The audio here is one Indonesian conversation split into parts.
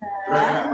Selamat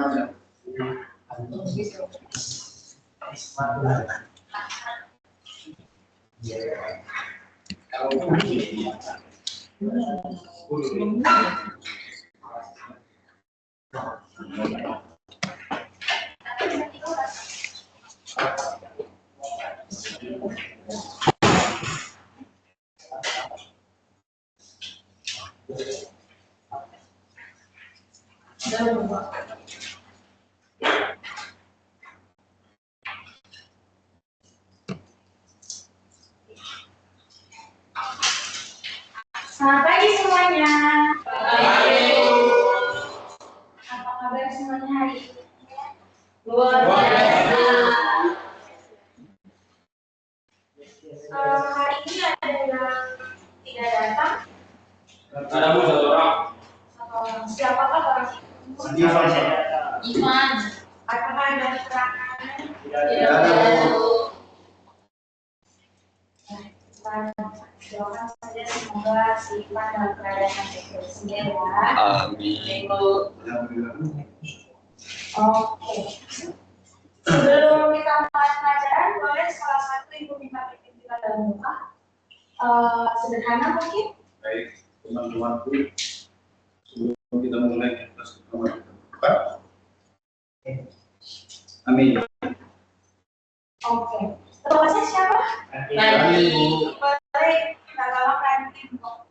pagi semuanya. Pagi. Apa kabar semuanya hari ini? Luar biasa. Hari ini ada yang tidak datang. Ada Bu, satu orang. Siapakah orang itu? Iman. Apakah ada keterangan? Tidak ada Bu. Doakan saja semoga si Iman dalam keadaan yang baik-baik ya. Amin. Oke. Sebelum kita mulai pelajaran, boleh salah satu ibu minta pimpin kita dalam doa. Sederhana mungkin. Baik, teman-temanku, sebelum kita mulai kelas pertama kita buka. Amin. Oke. Ketuanya siapa? Nanti. Boleh kita tolong nanti untuk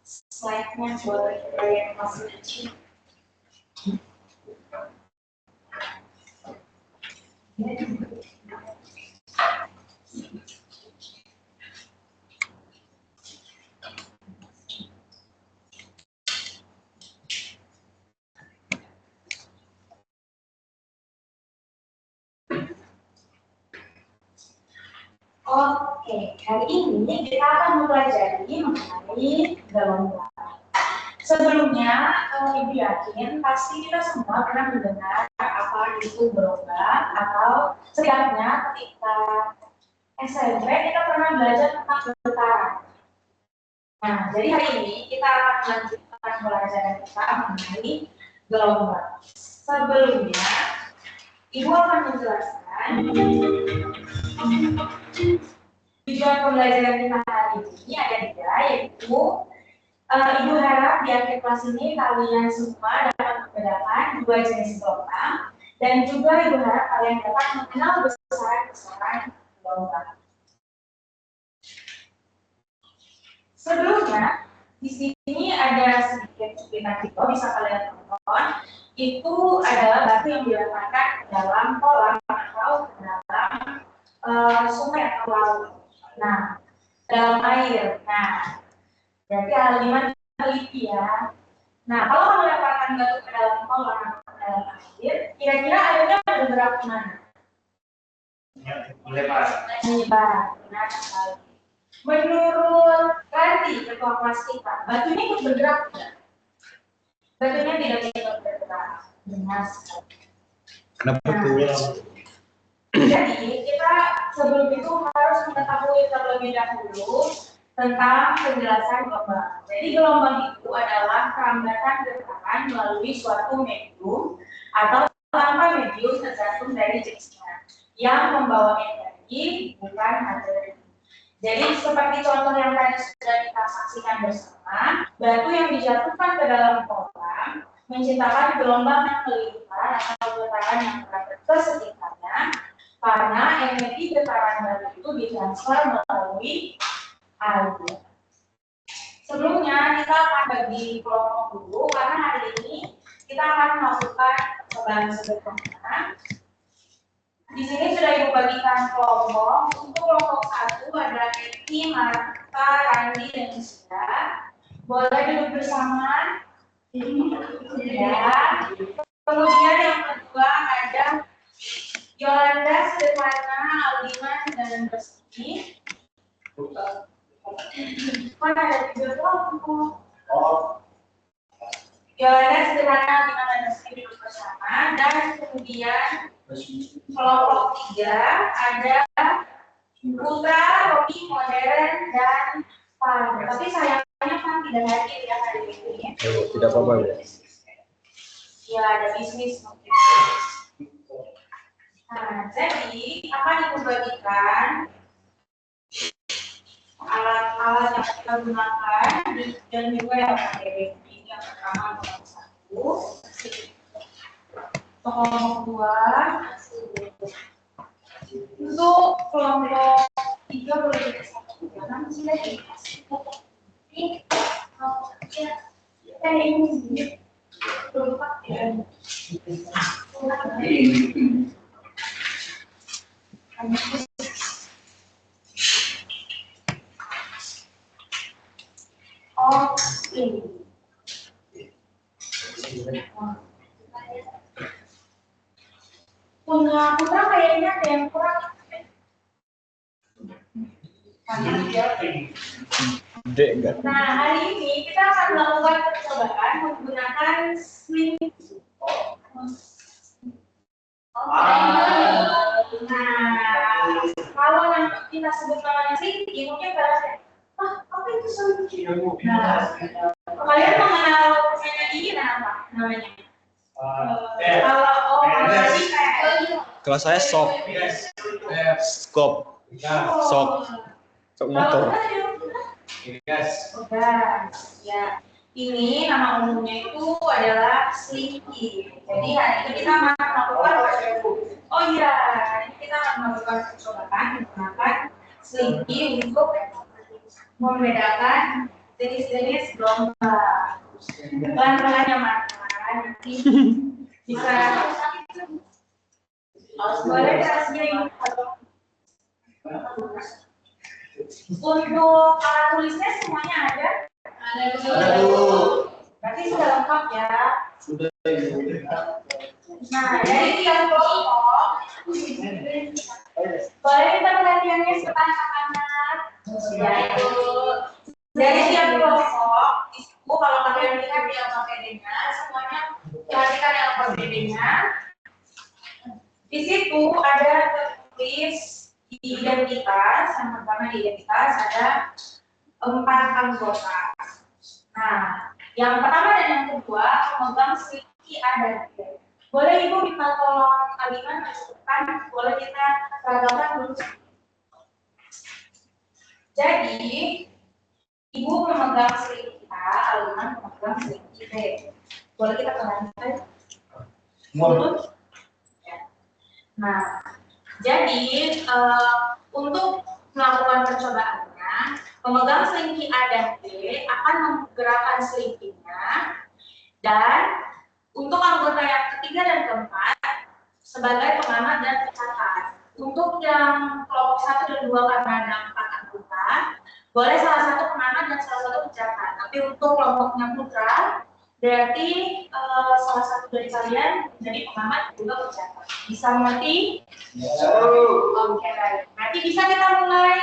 slide-nya boleh yang masih kecil. Oke, hari ini kita akan mempelajari mengenai gelombang. Sebelumnya, Ibu yakin pasti kita semua pernah mendengar apa itu gelombang, atau setidaknya ketika SMP kita pernah belajar tentang getaran. Nah, jadi hari ini kita akan melanjutkan pelajaran kita mengenai gelombang. Sebelumnya, Ibu akan menjelaskan tujuan pembelajaran kita hari ini ada 3, yaitu Ibu harap di akhir kelas ini kalian semua dapat membedakan 2 jenis gelombang, dan juga Ibu harap kalian dapat mengenal besaran-besaran gelombang. Sebelumnya, di sini ada sedikit cuplikan video bisa kalian tonton. Itu adalah batu yang diletakkan dalam kolam atau dalam sungai atau laut. Nah, dalam air. Nah, berarti haliman teliti ya. Nah, kalau kamu lemparkan batu ke dalam kolam atau ke dalam air, kira-kira airnya bergerak kemana? Menyebar. Benar sekali. Menurut Randy, ketua kelas kita, batunya ikut bergerak tidak? Batunya tidak ikut bergerak. Benar sekali. Kenapa tuh? Jadi kita sebelum itu harus mengetahui terlebih dahulu tentang penjelasan gelombang. Jadi gelombang itu adalah perambatan getaran melalui suatu medium atau tanpa medium tergantung dari jenisnya yang membawa energi bukan materi. Jadi seperti contoh yang tadi sudah kita saksikan bersama, batu yang dijatuhkan ke dalam kolam menciptakan gelombang yang melimpah atau getaran yang berada ke sekitarnya, karena energi getaran batu itu ditransfer melalui air. Sebelumnya kita akan bagi kelompok dulu, karena hari ini kita akan melakukan percobaan sederhana. Di sini sudah Ibu bagikan kelompok. Untuk kelompok 1 ada Eki, Marta, Randi, dan Rizka. Boleh duduk bersama. Ya. Kemudian yang kedua ada Yolanda, Sederhana, Aldiman, dan Bersih. Mana ada 3 kelompok? Yolanda, Sederhana, Aldiman, dan Bersih duduk bersama. Dan kemudian kelompok 3 ada Putra, Robi, Modern, dan Pan. Tapi sayangnya Pan tidak hadir ya hari ini. Tidak apa-apa ya. Ya, ada bisnis mungkin. Nah, jadi akan dibagikan alat-alat yang kita gunakan dan juga yang pakai ini yang pertama nomor 1, kelompok 2, untuk kelompok 3 boleh disatu jangan sih ini berupa oh ini punya putra kayaknya ada yang kurang. Nah, hari ini kita akan melakukan percobaan menggunakan sling. Nah, kalau nanti kita sebut namanya slinky, mungkin berarti, apa itu slinky? Nah, kalian mengenal permainan ini apa namanya? Kalau Kalau saya sok, skop, sok motor. Ya, ini nama umumnya itu adalah slinky. Jadi hari ini kita akan melakukan hari ini kita akan melakukan percobaan menggunakan slinky untuk membedakan jenis-jenis domba. Pelan-pelan ya Mas, nanti bisa boleh kasih untuk alat tulisnya semuanya ada? Ada. Berarti sudah lengkap ya? Sudah. Nah, dari tiap kelompok boleh kita perhatiannya anak-anak. Yaitu dari tiap kelompok itu kalau kalian lihat di LKPD-nya semuanya perhatikan LKPD-nya. Di situ ada tertulis di identitas, yang pertama di identitas ada 4 anggota. Nah, yang pertama dan yang kedua pemegang slinky ada. Boleh Ibu minta tolong Aliman masukkan, boleh kita seragakan dulu. Jadi, Ibu memegang slinky A, Aliman memegang slinky B. Boleh kita perhatikan? Nah, jadi untuk melakukan percobaannya, pemegang slinky A dan B akan menggerakkan slinky-nya, dan untuk anggota yang ketiga dan keempat sebagai pengamat dan pencatat. Untuk yang kelompok 1 dan 2 karena ada 4 anggota, boleh salah satu pengamat dan salah satu pencatat. Tapi untuk kelompoknya putra, berarti salah satu dari kalian jadi pengamat juga pencatat. Bisa mengerti? Oke, baik. Nanti bisa kita mulai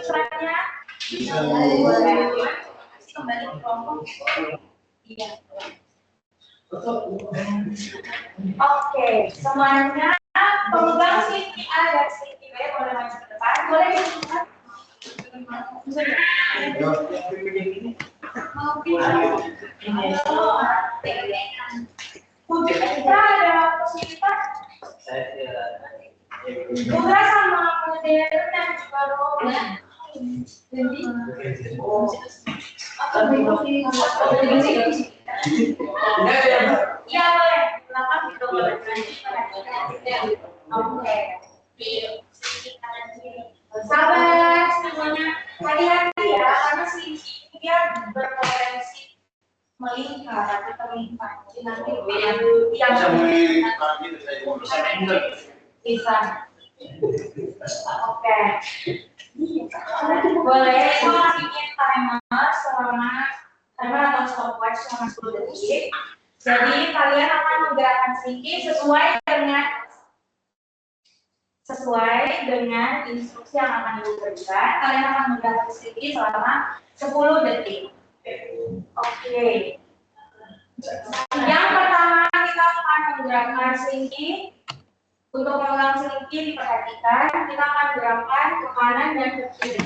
suratnya? Bisa. Boleh. Kembali ke kelompok. Iya. Oke, semuanya pemegang slinky A dan slinky B boleh maju ke depan. Boleh dilihat? Putra ada kesulitan? Putra sama modern dan juga Rola. Jadi, iya boleh. Belakang juga boleh. Oke. Sabar semuanya, hati-hati ya, karena slinky ini dia berpotensi melingkar atau terlimpah. Jadi nanti bisa. Oke. Boleh masukin timer selama timer atau stopwatch selama 10 detik. Jadi kalian akan menggerakkan slinky sesuai dengan instruksi yang akan diberikan. Kalian akan menggerakkan slinky selama 10 detik. Oke. Yang pertama kita akan menggerakkan slinky. Untuk memegang slinky diperhatikan, kita akan gerakkan ke kanan dan ke kiri.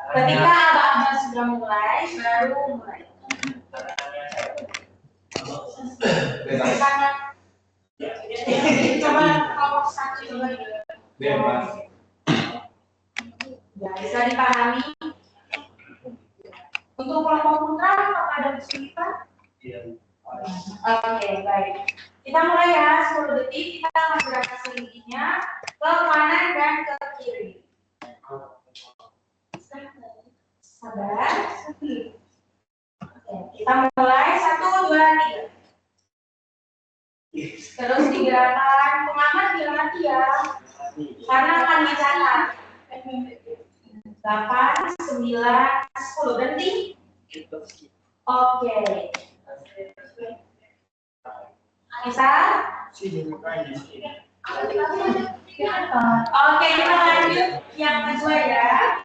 Ketika abah sudah mulai, baru mulai. Kanan. Coba kelompok satu coba. Bebas. Ya, bisa dipahami. Untuk kelompok putra, apakah ada kesulitan? Iya. Oke, baik. Kita mulai ya, 10 detik. Kita akan gerakan selingkihnya ke kanan dan ke kiri. Sabar. Oke, kita mulai. 1, 2, 3. Terus digerakkan. Pengamat dilatih ya. Karena akan dicatat. 8, 9, 10. Berhenti. Oke. Bisa? Oke, kita lanjut yang kedua ya.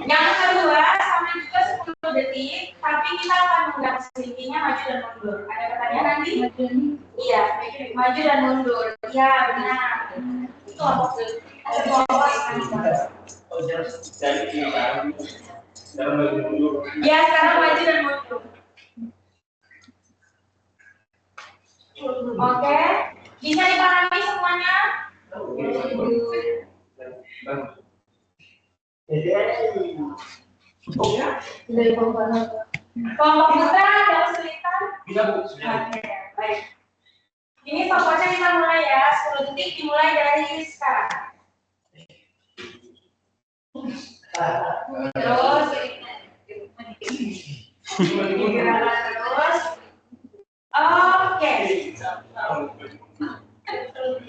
Yang kedua sama juga 10 detik, tapi kita akan menggunakan selingkihnya maju dan mundur. Ada pertanyaan nanti? Iya, maju dan mundur. Iya, benar. Itu apa? Ya, sekarang maju dan mundur. Oke, bisa dipahami semuanya? Kelompok putra ada kesulitan? Bisa Bu. Oke, baik. Ini pokoknya kita mulai ya, 10 detik dimulai dari sekarang. Terus digerakkan terus. Oke.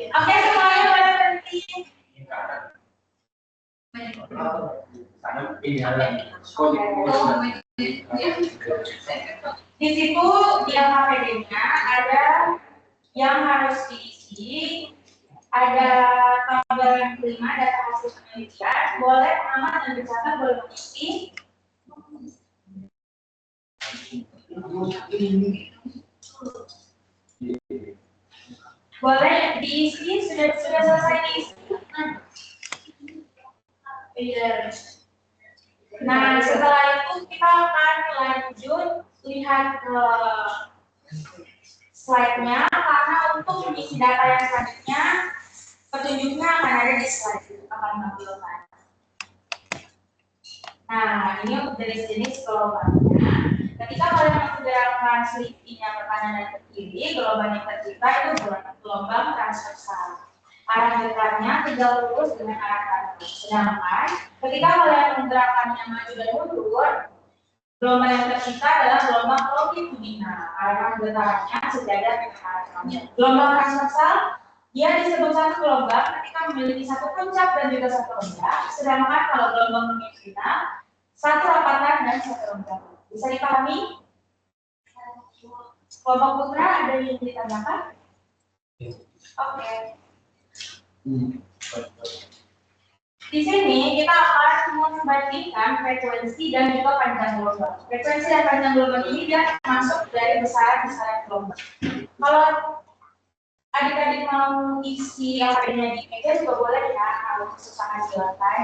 Oke, semuanya boleh berhenti. Di situ di KPD-nya ada yang harus diisi, ada tabel yang kelima data hasil penelitian. Boleh pengamat dan bercatat boleh mengisi. Boleh diisi, sudah selesai diisi. Nah, setelah itu kita akan lanjut lihat ke slide-nya, karena untuk mengisi data yang selanjutnya petunjuknya akan ada di slide itu, akan menampilkan. Nah, ini untuk dari jenis gelombangnya. Ketika kalian menggerakkan selingkihnya ke kanan dan ke kiri, gelombang yang tercipta itu gelombang transversal. Arah getarnya tegak lurus dengan arah kanan. Sedangkan ketika kalian menggerakkannya maju dan mundur, gelombang yang tercipta adalah gelombang longitudinal. Arah getarnya sejajar dengan arah kanan. Gelombang transversal dia disebut satu gelombang ketika memiliki satu puncak dan juga satu rendah. Sedangkan kalau gelombang longitudinal satu rapatan dan satu rendah. Bisa dipahami? Kelompok putra ada yang ditanyakan? Oke. Di sini kita akan membandingkan frekuensi dan juga panjang gelombang. Frekuensi dan panjang gelombang ini dia masuk dari besaran gelombang. Kalau adik-adik mau isi yang lainnya di meja juga boleh ya, kalau kesusahan silakan.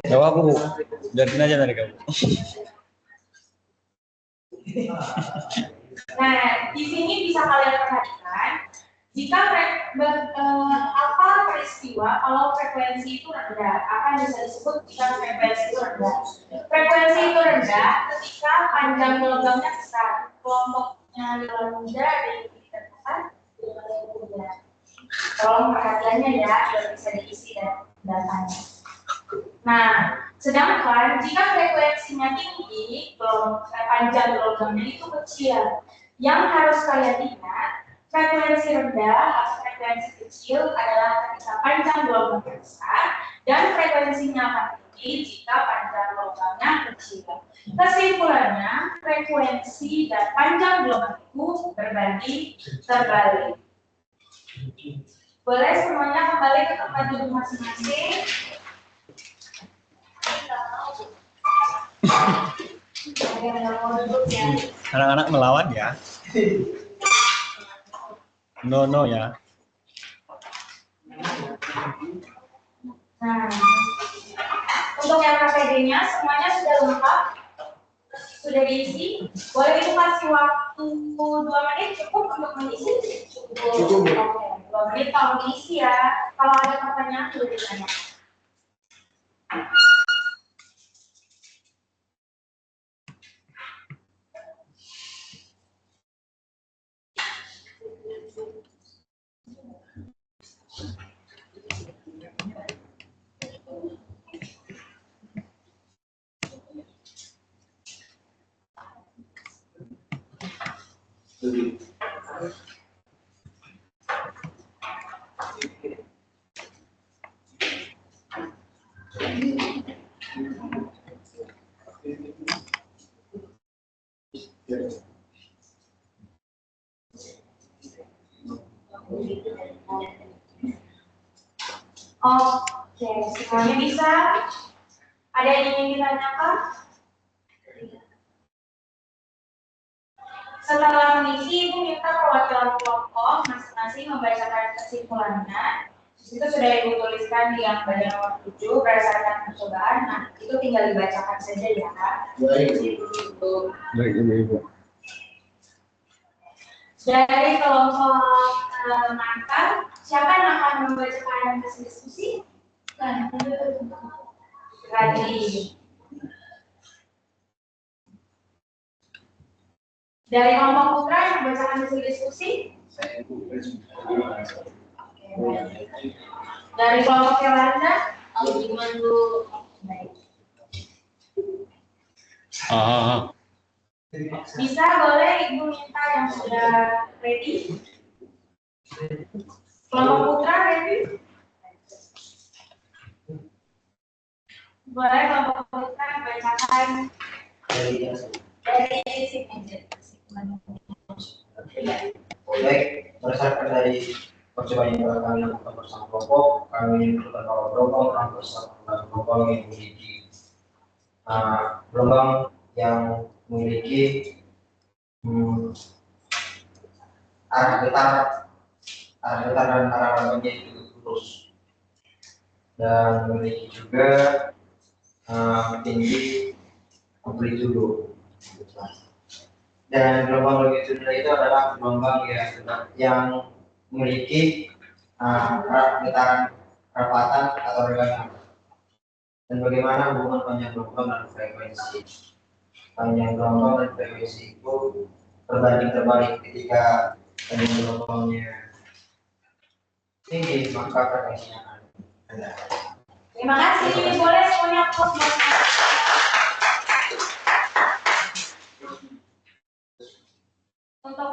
Jawab Bu, biarin aja dari kamu. Nah, di sini bisa kalian perhatikan jika apa peristiwa kalau frekuensi itu rendah, akan bisa disebut jika frekuensi itu rendah. Frekuensi itu rendah ketika panjang gelombangnya besar, kelompoknya rendah dikatakan rendah. Tolong perhatiannya ya, biar bisa diisi dan datanya. Nah, sedangkan jika frekuensinya tinggi, panjang gelombangnya itu kecil. Yang harus kalian ingat, frekuensi rendah atau frekuensi kecil adalah ketika panjang gelombangnya besar dan frekuensinya akan tinggi jika panjang gelombangnya kecil. Kesimpulannya, frekuensi dan panjang gelombang itu berbanding terbalik. Boleh semuanya kembali ke tempat duduk masing-masing. Anak-anak melawan ya. No ya. Nah, untuk yang KPD-nya semuanya sudah lengkap, sudah diisi. Boleh itu kasih waktu waktu 2 menit cukup untuk mengisi? Cukup. Oke, 2 menit kalau mengisi ya. Kalau ada pertanyaan boleh ditanya. Oke, semuanya bisa. Ada yang ingin ditanyakan? Setelah mengisi, Ibu minta perwakilan kelompok masing-masing membacakan kesimpulannya. Itu sudah Ibu tuliskan di yang bagian nomor 7 berdasarkan percobaan. Nah, itu tinggal dibacakan saja ya. Baik. Baik, Ibu. Dari kelompok mantan, siapa yang akan membacakan hasil diskusi? Radli. Dari kelompok putra yang membacakan hasil diskusi? Saya Dari kelompok Yolanda? Gimana dulu? Baik. Ah. Bisa boleh Ibu minta yang sudah ready? Kelompok putra ready? Boleh kelompok putra membacakan dari signature. Baik, berdasarkan dari percobaan yang telah kami lakukan bersama kelompok, kami menentukan bahwa gelombang transversal adalah gelombang yang memiliki gelombang yang memiliki arah getar dan arah rambutnya itu lurus, dan memiliki juga tinggi amplitudo. Dan gelombang longitudinal itu adalah gelombang yang memiliki arah getaran perapatan atau regangan. Dan bagaimana hubungan panjang gelombang dan frekuensi? Panjang gelombang dan frekuensi itu berbanding terbalik. Ketika panjang gelombangnya tinggi, maka frekuensinya rendah. Terima kasih. Boleh semuanya close. Untuk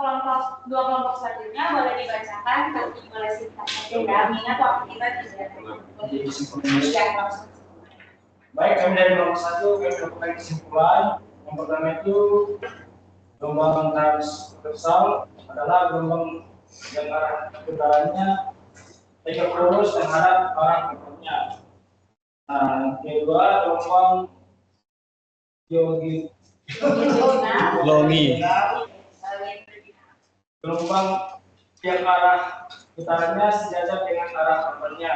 dua kelompok selanjutnya boleh dibacakan, tapi boleh singkat saja ya. Mengingat waktu kita tidak langsung. Baik, kami dari kelompok 1 kami melakukan kesimpulan. Yang pertama itu gelombang transversal adalah gelombang yang arah getarannya tegak lurus dan arah getarnya. Nah, yang kedua gelombang Longi. Gelombang yang arah getarannya sejajar dengan arah getarnya.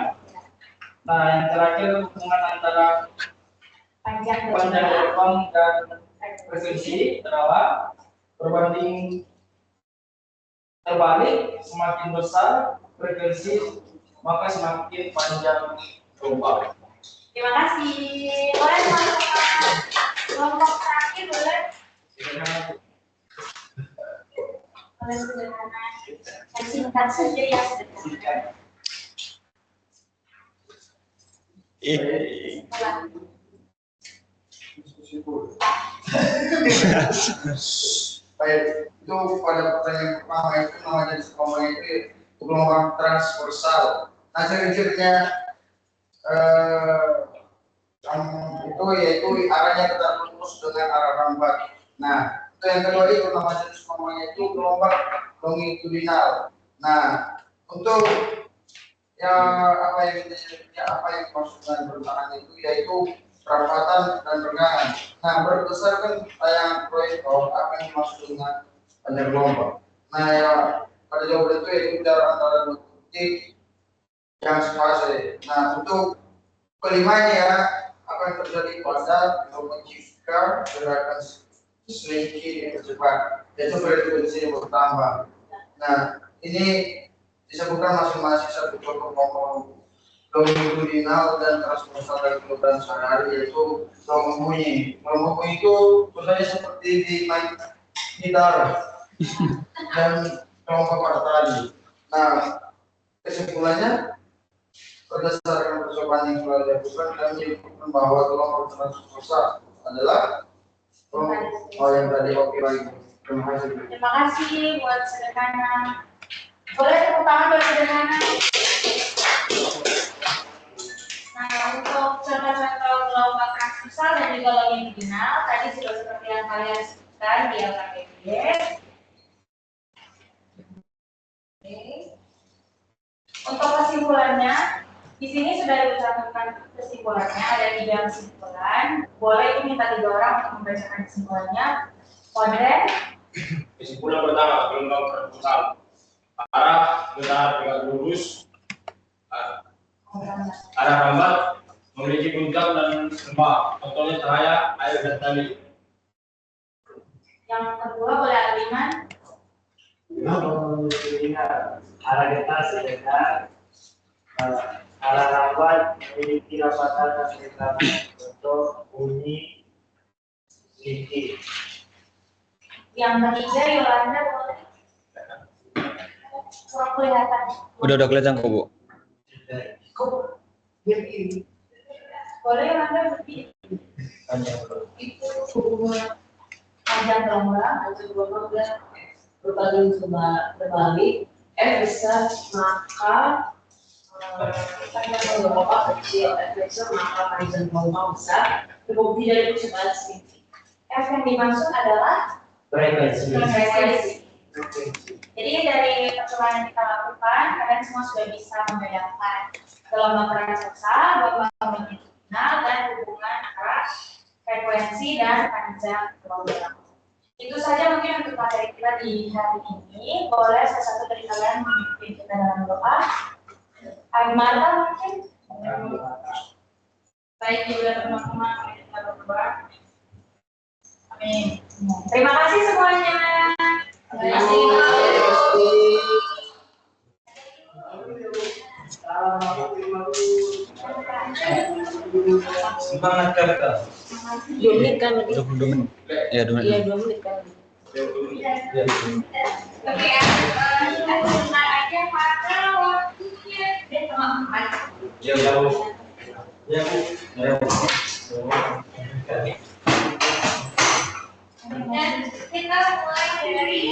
Nah, yang terakhir hubungan antara panjang gelombang dan frekuensi adalah berbanding terbalik, semakin besar frekuensi maka semakin panjang gelombang. Terima kasih. Boleh teman-teman kelompok terakhir boleh? Boleh sederhana. Singkat saja ya sederhana. Baik, itu pada pertanyaan pertama itu namanya gelombang itu gelombang transversal. Nah, selanjutnya itu yaitu arahnya tetap lurus dengan arah rambat. Nah, itu yang kedua itu namanya gelombang itu gelombang longitudinal. Nah, untuk apa yang dimaksudkan bertahan itu yaitu perapatan dan regangan. Nah, berdasarkan tayangan proyektor apa yang dimaksud dengan panjang gelombang. Nah, ya, pada jawaban itu yaitu jarak antara dua titik yang spasi. Nah, untuk kelimanya ya, apa yang terjadi pada gelombang jika gerakan selingkih dipercepat. Itu beresiko di sini bertambah. Nah, ini disebutkan masing-masing satu contoh pokok longitudinal dan transversal dari kebutuhan sehari-hari, yaitu kelompok bunyi. Kelompok bunyi itu tulisannya seperti di gitar dan kelompok pada tadi. Nah, kesimpulannya berdasarkan percobaan yang telah dilakukan, kami menyebutkan bahwa kelompok transversal adalah yang tadi. Oke, baik. Terima kasih. Terima kasih buat sederhana. Boleh tepuk tangan buat sederhana. Nah, untuk contoh-contoh gelombang transversal dan juga longitudinal tadi sudah seperti yang kalian sebutkan di LKPD. Oke. Untuk kesimpulannya, di sini sudah diucapkan kesimpulannya, ada 3 kesimpulan. Boleh minta 3 orang untuk membacakan kesimpulannya. Modern. Kesimpulan pertama, gelombang transversal. Arah getaran tegak lurus, arah rambat, memiliki puncak dan lembah. Contohnya cahaya, air, dan tali. Yang kedua boleh Aliman. Arah getar sedekat, arah rambat memiliki rapatan dan getaran untuk bunyi tinggi. Yang ketiga Yolanda boleh. Kurang kelihatan. Udah kelihatan kok, Bu. Boleh Yolanda lebih. Itu hubungan Panjang gelombang. berbalik berbalik besar maka panjang gelombang kecil, besar maka panjang gelombang besar, terbukti dari percobaan selingkih. F yang dimaksud adalah Frekuensi. frekuensi. Jadi dari percobaan yang kita lakukan, kalian semua sudah bisa membedakan gelombang transversal, gelombang longitudinal, dan hubungan antara frekuensi dan panjang gelombang. Itu saja mungkin untuk materi kita di hari ini. Boleh salah satu dari kalian memimpin kita dalam doa. Marta mungkin. Baik juga teman-teman, kita berdoa. Amin. Terima kasih semuanya. Terima kasih. Semangat kakak. 2 menit kan lebih? 22 menit. Ya, 2 Iya, menit. 2 menit kan. Oke, sebentar aja maka waktunya dia teman-teman. Ya, Bu. Ya, Bu. Dan kita mulai dari